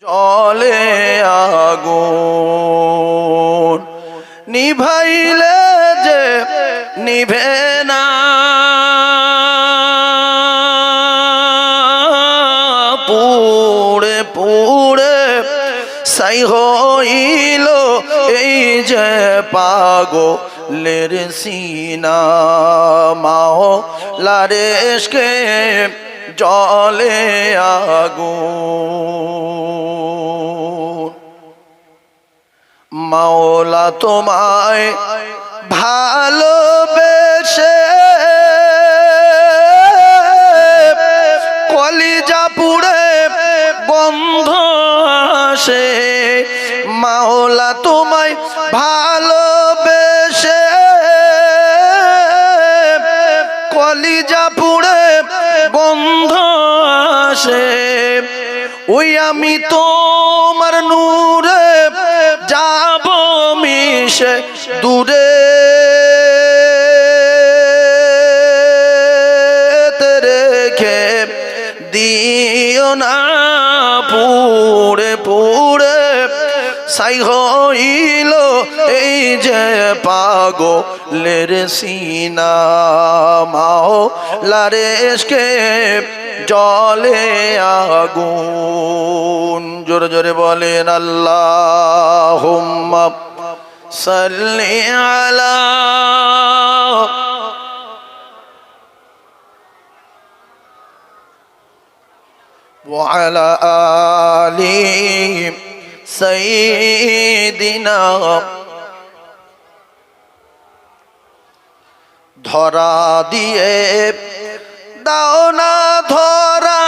জলে আগুন নিভাইলে যে নিভে না, পুড়ে পুড়ে ছাই হইল এই যে পাগলের সিনা। মাওলার ইশকে জলে আগুন। মাওলা তোমায় ভালোবেসে কলিজা পুড়ে গন্ধ আসে। মাওলা তোমায় ভালোবেসে কলিজা পুড়ে গন্ধ আসে। ওই আমি তোমার নূরে যাব মিশে দূরে, রেখে দিও না পুড়ে পুড়ে ছাই হইল এই যে পাগলের সিনা। মাওলার ইশকে জলে আগুন। জোরে জোরে বলেন আল্লাহুম্মা সাল্লি আলা ওয়া আলা আলি সাইয়্যিদিনা। ধরা দিয়ে দাও না ধরা,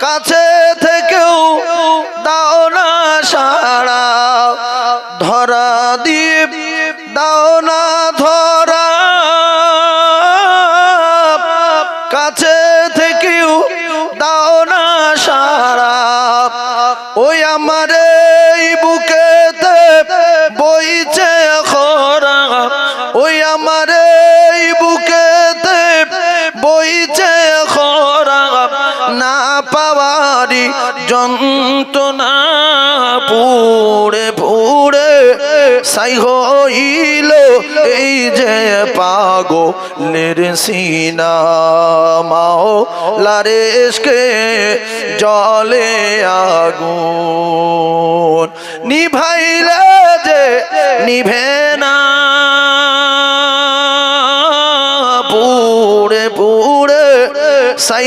কাছে থেকেও দাও না সাড়া। ধরা দিয়ে দাও না ধরা, কাছে থেকেও দাও না সাড়া। ওই আমার এই বুকেতে বইছে খরা, ওই আমার এই বুকেতে বইছে খরা। না পাওয়ারি যন্ত্রণা পুড়ে পুড়ে ছাই হইল এই যে পাগলের সিনা। মাওলার ইশকে জলে আগুন নিভাইলে যে নিভে না, পুড়ে পুড়ে ছাই